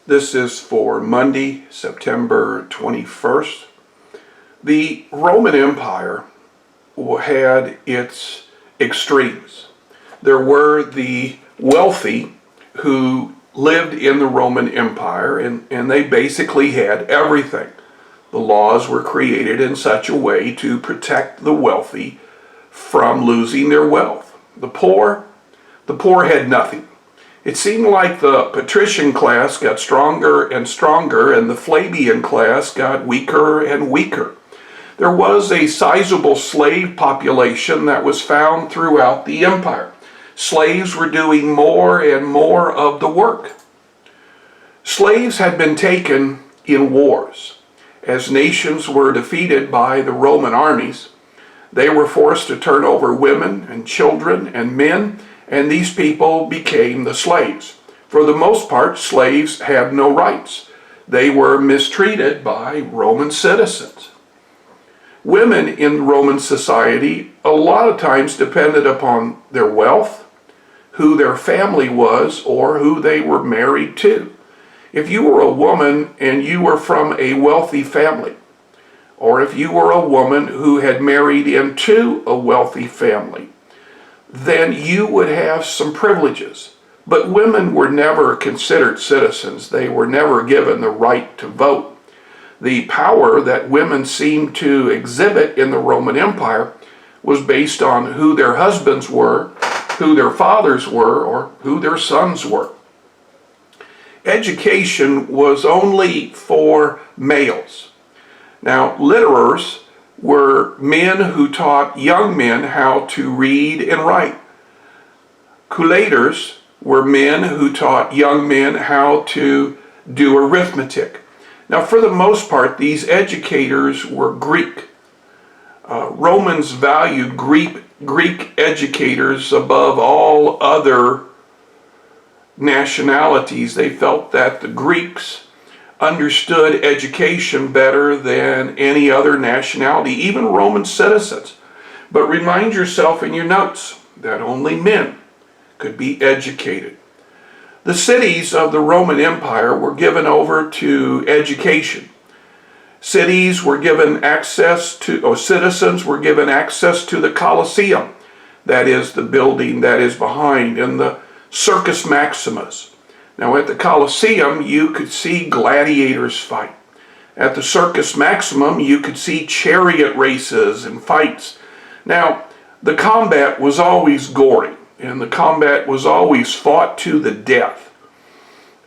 This is for Monday, September 21st. The Roman Empire had its extremes. There were the wealthy who lived in the Roman Empire, and they basically had everything. The laws were created in such a way to protect the wealthy from losing their wealth. The poor had nothing. It seemed like the patrician class got stronger and stronger, and the plebeian class got weaker and weaker. There was a sizable slave population that was found throughout the empire. Slaves were doing more and more of the work. Slaves had been taken in wars. As nations were defeated by the Roman armies, they were forced to turn over women and children and men, and these people became the slaves. For the most part, slaves had no rights. They were mistreated by Roman citizens. Women in Roman society a lot of times depended upon their wealth, who their family was, or who they were married to. If you were a woman and you were from a wealthy family, or if you were a woman who had married into a wealthy family, then you would have some privileges. But women were never considered citizens. They were never given the right to vote. The power that women seemed to exhibit in the Roman Empire was based on who their husbands were, who their fathers were, or who their sons were. Education was only for males. Now, literers were men who taught young men how to read and write. Collator's were men who taught young men how to do arithmetic. Now, for the most part, these educators were Greek. Romans valued Greek educators above all other nationalities. They felt that the Greeks understood education better than any other nationality, even Roman citizens. But remind yourself in your notes that only men could be educated. The cities of the Roman Empire were given over to education. Cities were given access to, or citizens were given access to the Colosseum, that is the building that is behind, and the Circus Maximus. Now at the Colosseum, you could see gladiators fight. At the Circus Maximum, you could see chariot races and fights. Now, the combat was always gory, and the combat was always fought to the death.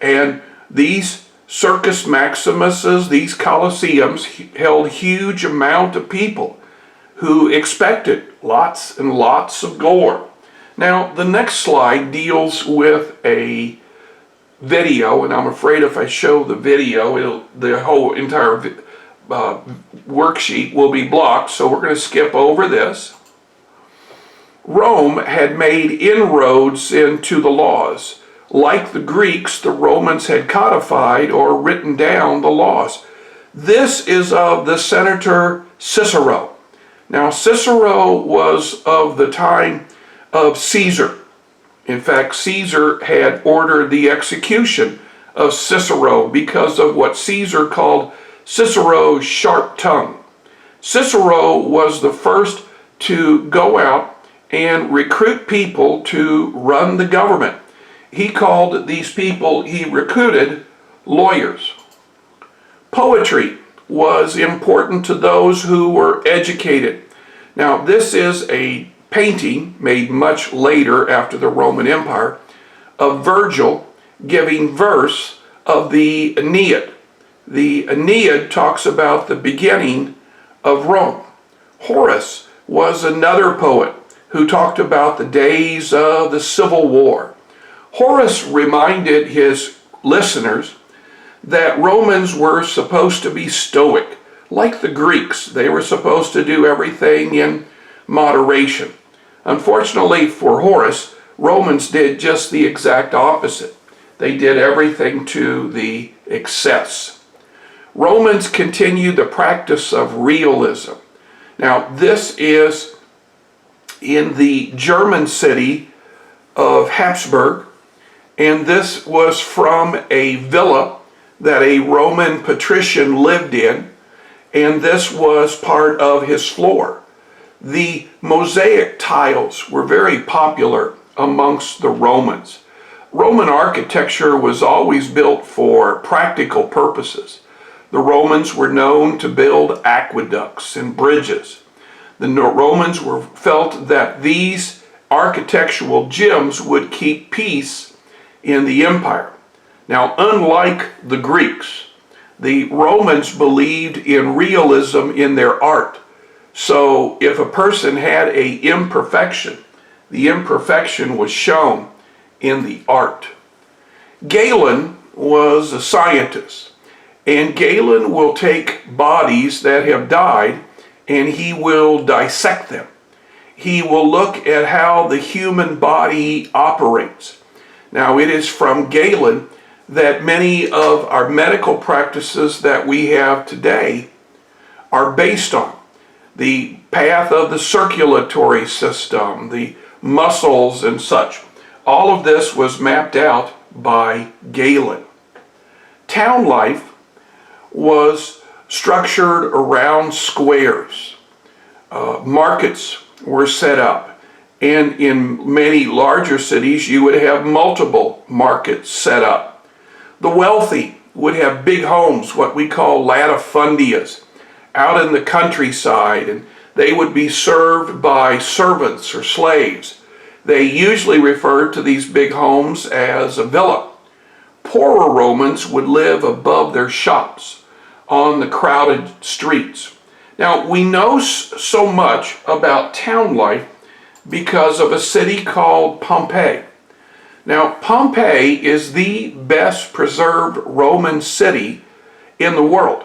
And these Circus Maximuses, these Colosseums, held huge amount of people who expected lots and lots of gore. Now, the next slide deals with a video, and I'm afraid if I show the video, the whole entire worksheet will be blocked, so we're going to skip over this. Rome had made inroads into the laws. Like the Greeks, the Romans had codified or written down the laws. This is of the Senator Cicero. Now, Cicero was of the time of Caesar. In fact, Caesar had ordered the execution of Cicero because of what Caesar called Cicero's sharp tongue. Cicero was the first to go out and recruit people to run the government. He called these people he recruited lawyers. Poetry was important to those who were educated. Now, this is a painting made much later after the Roman Empire of Virgil giving verse of the Aeneid. The Aeneid talks about the beginning of Rome. Horace was another poet who talked about the days of the Civil War. Horace reminded his listeners that Romans were supposed to be stoic. Like the Greeks, they were supposed to do everything in moderation. Unfortunately for Horace, Romans did just the exact opposite. They did everything to the excess. Romans continued the practice of realism. Now, this is in the German city of Habsburg, and this was from a villa that a Roman patrician lived in, and this was part of his floor. The mosaic tiles were very popular amongst the Romans. Roman architecture was always built for practical purposes. The Romans were known to build aqueducts and bridges. The Romans felt that these architectural gems would keep peace in the empire. Now, unlike the Greeks, the Romans believed in realism in their art. So if a person had an imperfection, the imperfection was shown in the art. Galen was a scientist, and Galen will take bodies that have died and he will dissect them. He will look at how the human body operates. Now, it is from Galen that many of our medical practices that we have today are based on. The path of the circulatory system, the muscles and such. All of this was mapped out by Galen. Town life was structured around squares. Markets were set up, and in many larger cities you would have multiple markets set up. The wealthy would have big homes, what we call latifundias, out in the countryside, and they would be served by servants or slaves. They usually referred to these big homes as a villa. Poorer Romans would live above their shops on the crowded streets. Now, we know so much about town life because of a city called Pompeii. Now, Pompeii is the best preserved Roman city in the world.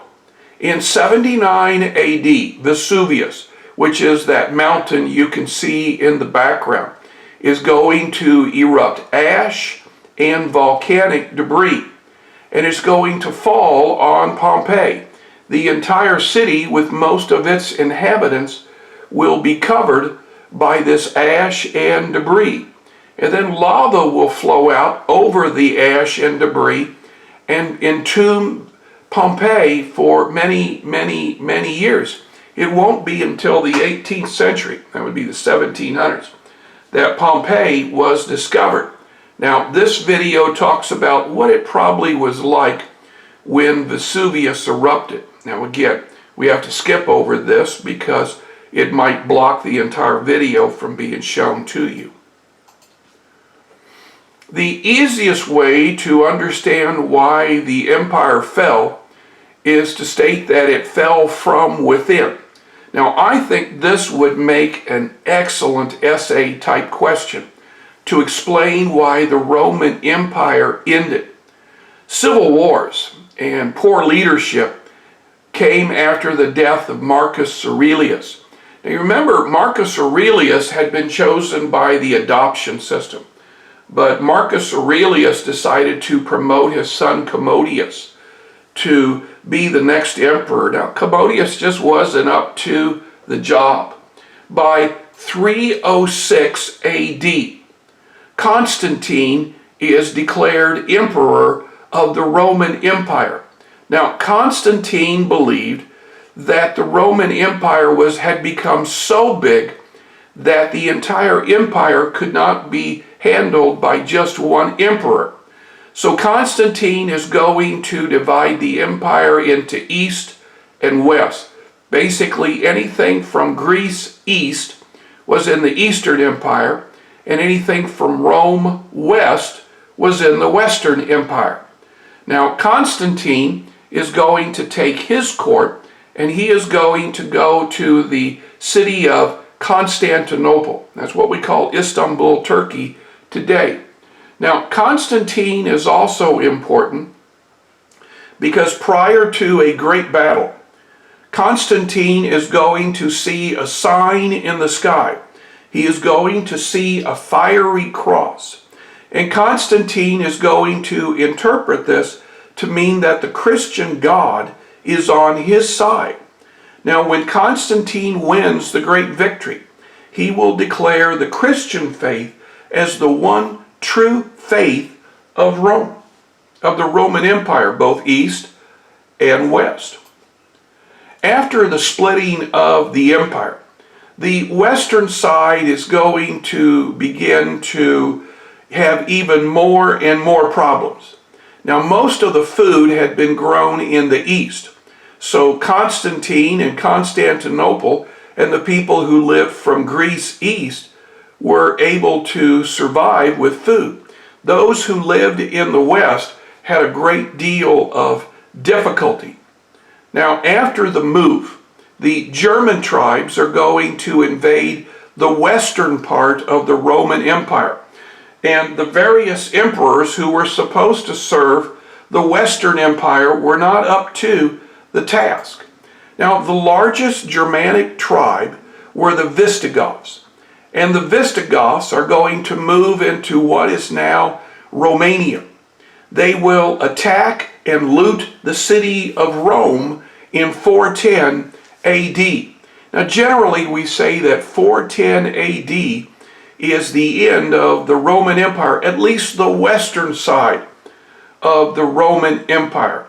In 79 AD, Vesuvius, which is that mountain you can see in the background, is going to erupt ash and volcanic debris, and it's going to fall on Pompeii. The entire city, with most of its inhabitants, will be covered by this ash and debris. And then lava will flow out over the ash and debris and entomb Pompeii for many, many, many years. It won't be until the 18th century, that would be the 1700s, that Pompeii was discovered. Now, this video talks about what it probably was like when Vesuvius erupted. Now again, we have to skip over this because it might block the entire video from being shown to you. The easiest way to understand why the empire fell is to state that it fell from within. Now, I think this would make an excellent essay type question to explain why the Roman Empire ended. Civil wars and poor leadership came after the death of Marcus Aurelius. Now, you remember, Marcus Aurelius had been chosen by the adoption system, but Marcus Aurelius decided to promote his son Commodius to be the next emperor. Now, Commodius just wasn't up to the job. By 306 AD, Constantine is declared emperor of the Roman Empire. Now, Constantine believed that the Roman Empire had become so big that the entire empire could not be handled by just one emperor. So Constantine is going to divide the empire into east and west. Basically, anything from Greece east was in the Eastern Empire, and anything from Rome west was in the Western Empire. Now, Constantine is going to take his court, and he is going to go to the city of Constantinople. That's what we call Istanbul, Turkey today. Now, Constantine is also important because prior to a great battle, Constantine is going to see a sign in the sky. He is going to see a fiery cross. And Constantine is going to interpret this to mean that the Christian God is on his side. Now, when Constantine wins the great victory, he will declare the Christian faith as the one true faith of Rome. of the Roman Empire, both east and west. After the splitting of the empire, the western side is going to begin to have even more and more problems. Now, most of the food had been grown in the east, so Constantine and Constantinople and the people who lived from Greece east were able to survive with food. Those who lived in the west had a great deal of difficulty. Now, after the move, the German tribes are going to invade the western part of the Roman Empire. And the various emperors who were supposed to serve the Western Empire were not up to the task. Now, the largest Germanic tribe were the Visigoths. And the Visigoths are going to move into what is now Romania. They will attack and loot the city of Rome in 410 AD. Now, generally, we say that 410 AD is the end of the Roman Empire, at least the western side of the Roman Empire.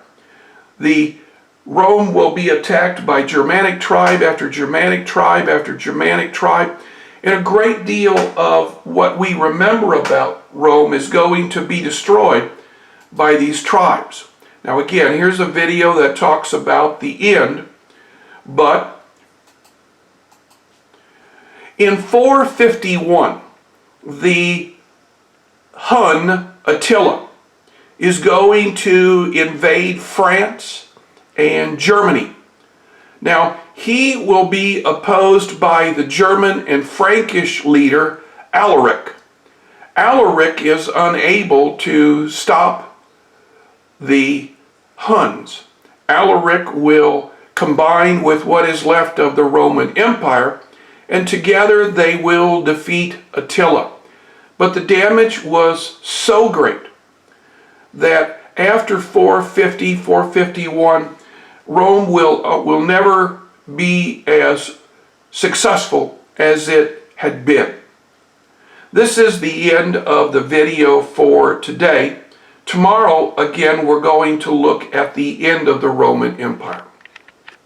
Rome will be attacked by Germanic tribe after Germanic tribe after Germanic tribe, and a great deal of what we remember about Rome is going to be destroyed by these tribes. Now again, here's a video that talks about the end, but in 451, the Hun Attila is going to invade France and Germany. Now, he will be opposed by the German and Frankish leader Alaric. Alaric is unable to stop the Huns. Alaric will combine with what is left of the Roman Empire, and together they will defeat Attila. But the damage was so great that after 450, 451, Rome will never be as successful as it had been. This is the end of the video for today. Tomorrow, again, we're going to look at the end of the Roman Empire.